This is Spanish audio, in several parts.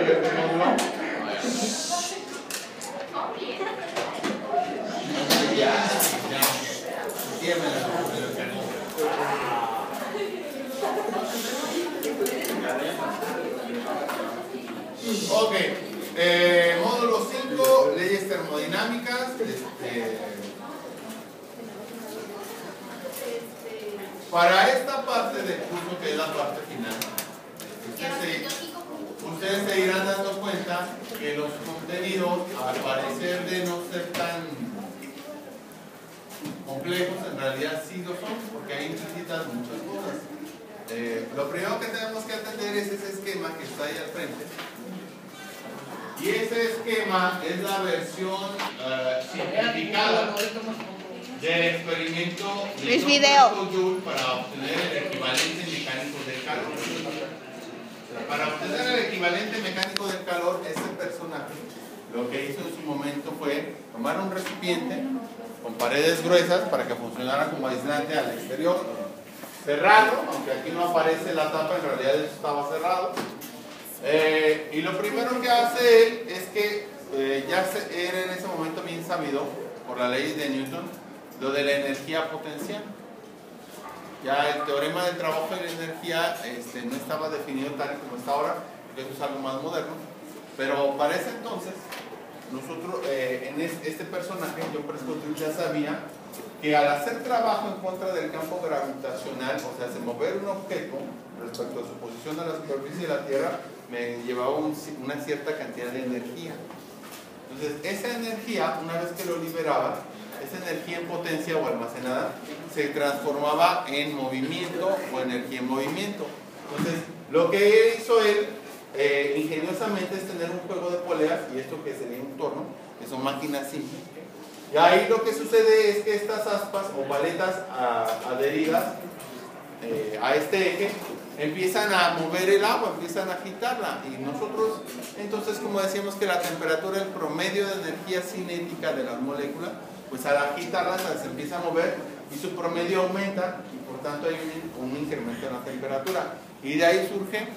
este módulo. Ok, módulo 5, leyes termodinámicas. Para esta parte del curso, que es la parte final, ustedes se irán dando cuenta que los contenidos, al parecer de no ser tan complejos, en realidad sí lo son, porque hay implícitas muchas cosas. Lo primero que tenemos que atender es ese esquema que está ahí al frente. Y ese esquema es la versión simplificada del experimento de Joule para obtener el equivalente mecánico del calor. Para obtener el equivalente mecánico del calor, este personaje lo que hizo en su momento fue tomar un recipiente con paredes gruesas para que funcionara como aislante al exterior, cerrarlo, aunque aquí no aparece la tapa, en realidad eso estaba cerrado. Y lo primero que hace él es que era en ese momento bien sabido por la ley de Newton lo de la energía potencial. Ya el teorema del trabajo de la energía no estaba definido tal como está ahora, porque eso es algo más moderno, pero para ese entonces nosotros en este personaje, John Prescott ya sabía que al hacer trabajo en contra del campo gravitacional, o sea, mover un objeto respecto a su posición en la superficie de la Tierra, me llevaba una cierta cantidad de energía. Entonces, esa energía, una vez que lo liberaba, esa energía en potencia o almacenada, se transformaba en movimiento o energía en movimiento. Entonces, lo que hizo él, ingeniosamente, es tener un juego de poleas, y esto que sería un torno, que son máquinas simples. Y ahí lo que sucede es que estas aspas o paletas adheridas a este eje empiezan a mover el agua, empiezan a agitarla, y nosotros, entonces, como decíamos que la temperatura, el promedio de energía cinética de las moléculas, pues al agitarlas se empieza a mover y su promedio aumenta, y por tanto hay un incremento en la temperatura, y de ahí surge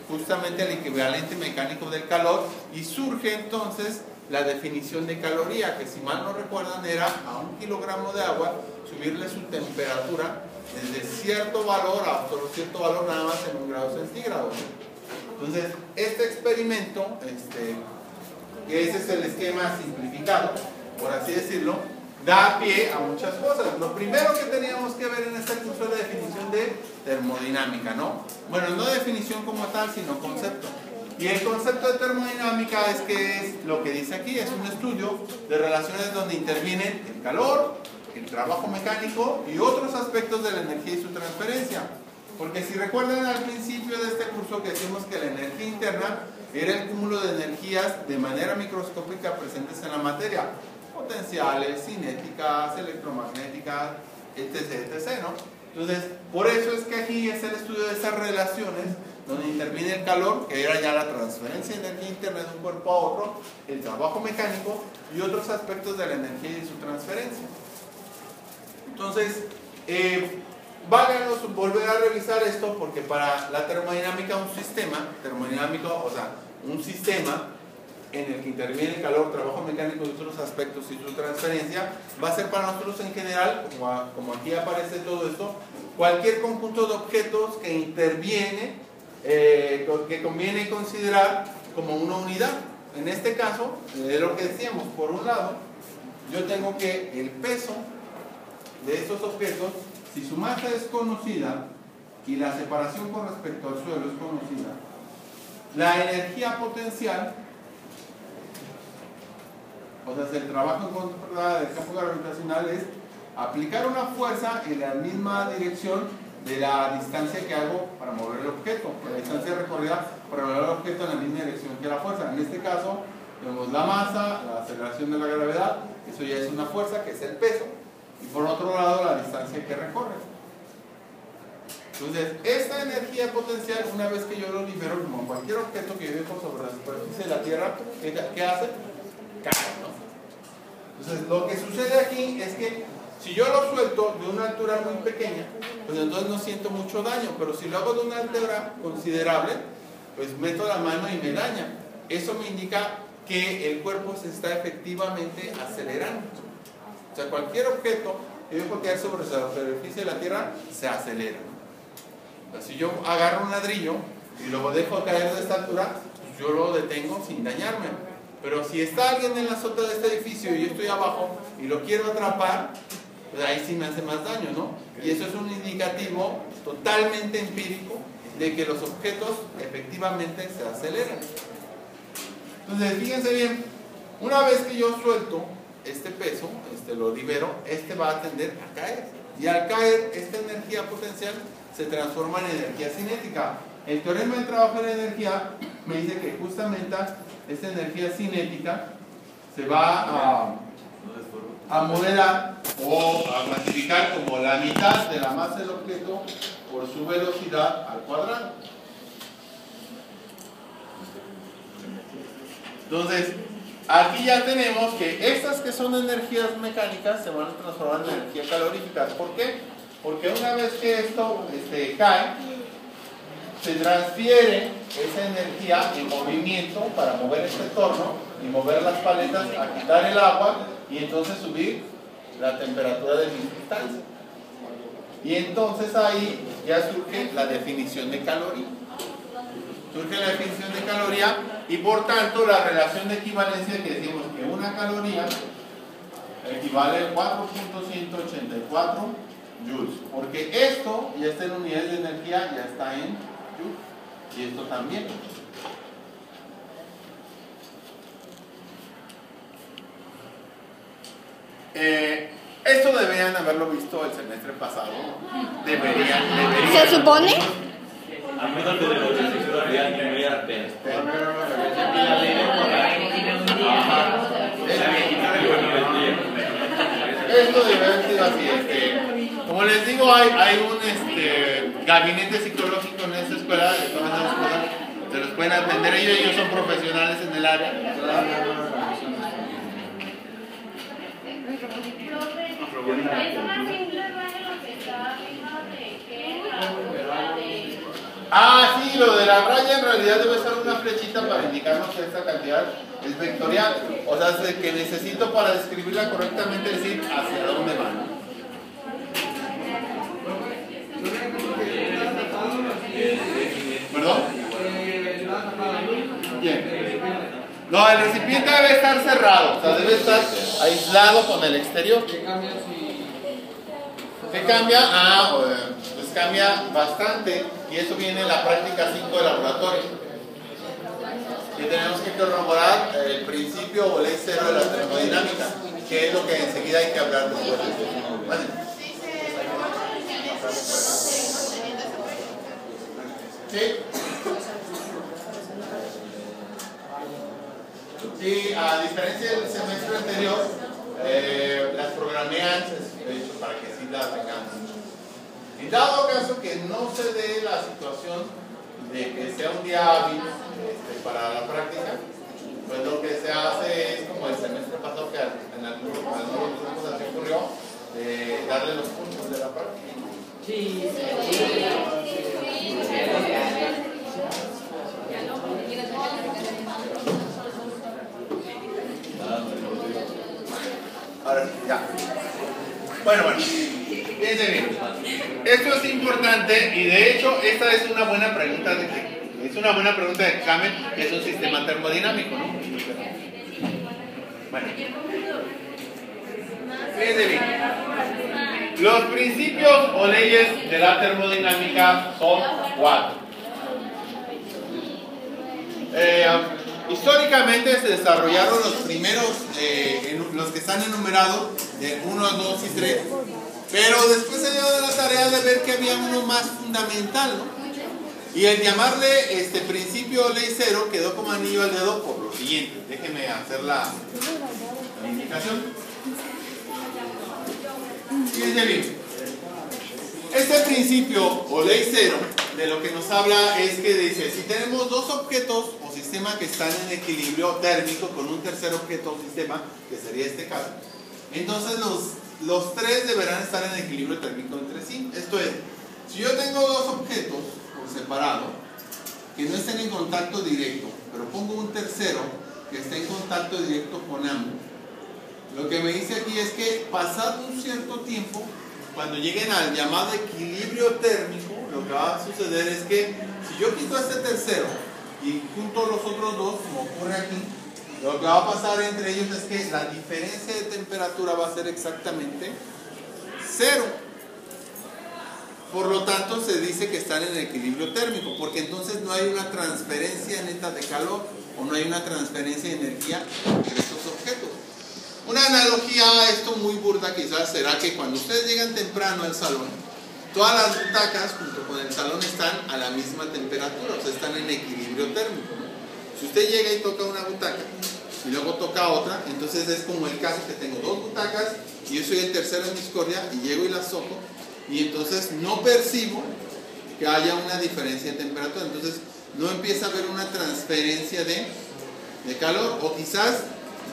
justamente el equivalente mecánico del calor, y surge entonces la definición de caloría, que si mal no recuerdan era a 1 kilogramo de agua subirle su temperatura desde cierto valor a otro cierto valor, nada más en 1 grado centígrado. Entonces, este experimento, que ese es el esquema simplificado, por así decirlo, da pie a muchas cosas. Lo primero que teníamos que ver en este curso es la definición de termodinámica, ¿no? Bueno, no definición como tal, sino concepto. Y el concepto de termodinámica es que es lo que dice aquí, es un estudio de relaciones donde intervienen el calor, el trabajo mecánico y otros aspectos de la energía y su transferencia. Porque si recuerdan al principio de este curso que decimos que la energía interna era el cúmulo de energías de manera microscópica presentes en la materia, potenciales, cinéticas, electromagnéticas, etc., etc., ¿no? Entonces, por eso es que aquí es el estudio de esas relaciones donde interviene el calor, que era ya la transferencia de energía interna de un cuerpo a otro, el trabajo mecánico y otros aspectos de la energía y su transferencia. Entonces, váganos volver a revisar esto, porque para la termodinámica un sistema termodinámico, o sea, un sistema en el que interviene el calor, trabajo mecánico y otros aspectos y su transferencia, va a ser para nosotros en general, como aquí aparece todo esto, cualquier conjunto de objetos que interviene, que conviene considerar como una unidad. En este caso, es lo que decíamos, por un lado, yo tengo que el peso de estos objetos, si su masa es conocida y la separación con respecto al suelo es conocida, la energía potencial, o sea, el trabajo en contra del campo gravitacional es aplicar una fuerza en la misma dirección de la distancia que hago para mover el objeto, la distancia recorrida para mover el objeto en la misma dirección que la fuerza. En este caso, tenemos la masa, la aceleración de la gravedad, eso ya es una fuerza, que es el peso, y por otro lado, la distancia que recorre. Entonces, esta energía potencial, una vez que yo lo libero, como cualquier objeto que yo dejo sobre la superficie de la Tierra, ¿qué hace? Cae, ¿no? Entonces, lo que sucede aquí es que si yo lo suelto de una altura muy pequeña, pues entonces no siento mucho daño, pero si lo hago de una altura considerable, pues meto la mano y me daña. eso me indica que el cuerpo se está efectivamente acelerando. O sea, cualquier objeto que yo pueda caer sobre la superficie de la Tierra se acelera. O sea, si yo agarro un ladrillo y lo dejo caer de esta altura, pues yo lo detengo sin dañarme. Pero si está alguien en la azotea de este edificio y yo estoy abajo y lo quiero atrapar, pues ahí sí me hace más daño, ¿no? Y eso es un indicativo totalmente empírico de que los objetos efectivamente se aceleran. Entonces, fíjense bien, una vez que yo suelto este peso, lo libero, va a tender a caer. Y al caer, esta energía potencial se transforma en energía cinética. El teorema del trabajo de la energía me dice que justamente esta energía cinética se va a modelar o a clasificar como la mitad de la masa del objeto por su velocidad al cuadrado. Entonces, aquí ya tenemos que estas que son energías mecánicas se van a transformar en energía calorífica. ¿Por qué? Porque una vez que esto cae, se transfiere esa energía en movimiento para mover este torno y mover las paletas a quitar el agua y entonces subir la temperatura de mis cristales. Y entonces ahí ya surge la definición de caloría. Surge la definición de caloría y por tanto la relación de equivalencia que decimos que una caloría equivale a 4.184 joules. Porque esto ya está en unidades de energía, ya está en joules. Y esto también. Esto deberían haberlo visto el semestre pasado. Deberían. ¿Se supone? A menos que de los muy apenas. Esto debe haber sido así. Como les digo, hay un gabinete psicológico en esta escuela, de todas las escuelas, se los pueden atender ellos son profesionales en el área. Es una simple raya lo que está arriba de que la altura de... Ah, sí, lo de la raya en realidad debe ser una flechita para indicarnos que esta cantidad es vectorial. O sea, es que necesito para describirla correctamente decir hacia dónde va. ¿Perdón? Bien. No, el recipiente debe estar cerrado, o sea, debe estar aislado con el exterior. ¿Qué cambia? Pues cambia bastante y eso viene en la práctica 5 del laboratorio. Y tenemos que corroborar el principio o ley cero de la termodinámica, que es lo que enseguida hay que hablar después. ¿Vale? ¿Sí? Sí, a diferencia del semestre anterior, las programé antes, de hecho, para que sí las tengamos. En dado caso que no se dé la situación de que sea un día hábil para la práctica, pues lo que se hace es como el semestre pasado que en algunos grupos así ocurrió, darle los puntos de la práctica. Sí. Ahora sí, ya. Bueno. Fíjense bien. Esto es importante y de hecho esta es una buena pregunta de examen, que es un sistema termodinámico, ¿no? Bueno. Fíjense bien. Los principios o leyes de la termodinámica son 4. Históricamente se desarrollaron los primeros, los que están enumerados, de 1, 2 y 3, pero después se dio la tarea de ver que había uno más fundamental, ¿no? Y el llamarle principio o ley cero quedó como anillo al dedo por lo siguiente. Déjenme hacer la indicación. Fíjense bien. Este principio o ley cero de lo que nos habla es que dice, si tenemos dos objetos o sistemas que están en equilibrio térmico con un tercer objeto o sistema, que sería este caso, entonces los tres deberán estar en equilibrio térmico entre sí. Esto es, si yo tengo dos objetos por separado que no estén en contacto directo, pero pongo un tercero tercero que está en contacto directo con ambos, lo que me dice aquí es que pasado un cierto tiempo, cuando lleguen al llamado equilibrio térmico, lo que va a suceder es que si yo quito a este tercero y junto a los otros dos, como ocurre aquí, lo que va a pasar entre ellos es que la diferencia de temperatura va a ser exactamente cero. Por lo tanto, se dice que están en equilibrio térmico, porque entonces no hay una transferencia neta de calor o no hay una transferencia de energía entre estos objetos. Una analogía a esto muy burda quizás será que cuando ustedes llegan temprano al salón, todas las butacas junto con el salón están a la misma temperatura, o sea, están en equilibrio térmico, ¿no? Si usted llega y toca una butaca y luego toca otra, entonces es como el caso que tengo dos butacas y yo soy el tercero en discordia y llego y las toco y entonces no percibo que haya una diferencia de temperatura, entonces no empieza a haber una transferencia de calor o quizás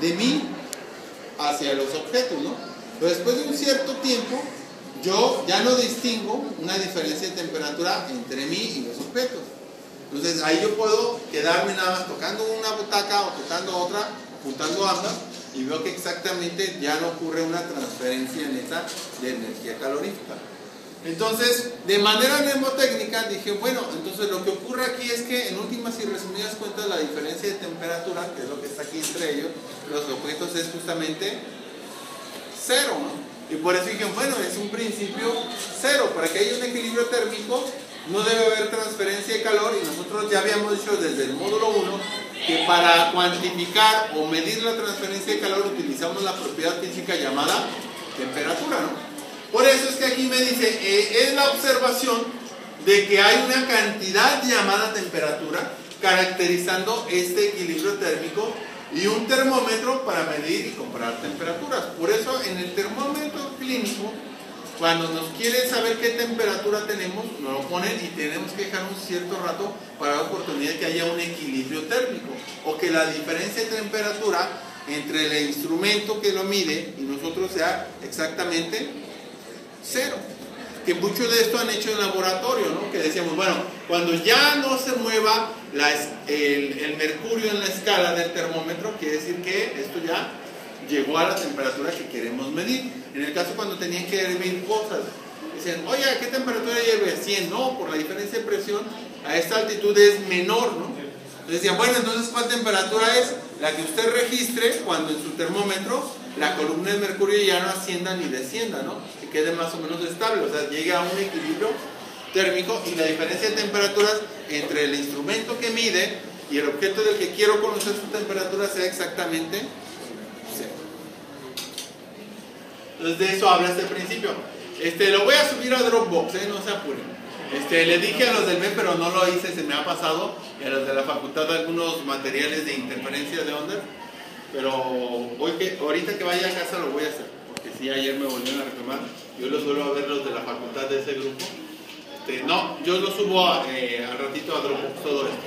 de mí hacia los objetos, ¿no? Pero después de un cierto tiempo yo ya no distingo una diferencia de temperatura entre mí y los objetos. Entonces ahí yo puedo quedarme nada más tocando una butaca o tocando otra, juntando ambas, y veo que exactamente ya no ocurre una transferencia neta de energía calorífica. Entonces, de manera mnemotécnica dije, bueno, entonces lo que ocurre aquí es que en últimas y resumidas cuentas la diferencia de temperatura, que es lo que está aquí entre ellos, los objetos es justamente cero, ¿no? Y por eso dije, bueno, es un principio cero, para que haya un equilibrio térmico no debe haber transferencia de calor y nosotros ya habíamos dicho desde el módulo 1 que para cuantificar o medir la transferencia de calor utilizamos la propiedad física llamada temperatura, ¿no? Por eso es que aquí me dice, es la observación de que hay una cantidad llamada temperatura caracterizando este equilibrio térmico y un termómetro para medir y comparar temperaturas. Por eso en el termómetro clínico, cuando nos quieren saber qué temperatura tenemos, nos lo ponen y tenemos que dejar un cierto rato para la oportunidad de que haya un equilibrio térmico o que la diferencia de temperatura entre el instrumento que lo mide y nosotros sea exactamente cero. Que mucho de esto han hecho en laboratorio, ¿no? Que decíamos, bueno, cuando ya no se mueva el mercurio en la escala del termómetro, quiere decir que esto ya llegó a la temperatura que queremos medir. En el caso cuando tenían que hervir cosas, dicen, oye, ¿a qué temperatura hierve? 100, no, por la diferencia de presión a esta altitud es menor, ¿no? Entonces decían, bueno, entonces ¿cuál temperatura es? La que usted registre cuando en su termómetro la columna de mercurio ya no ascienda ni descienda, ¿no? Que quede más o menos estable, o sea, llegue a un equilibrio térmico y la diferencia de temperaturas entre el instrumento que mide y el objeto del que quiero conocer su temperatura sea exactamente cero. Entonces de eso habla este principio. Lo voy a subir a Dropbox, no se apuren. Le dije a los del MEP, pero no lo hice, se me ha pasado, y a los de la facultad algunos materiales de interferencia de ondas, pero ahorita que vaya a casa lo voy a hacer, porque sí, ayer me volvieron a reclamar, yo los vuelvo a ver los de la facultad de ese grupo. No, yo lo subo al ratito a Dropbox todo esto.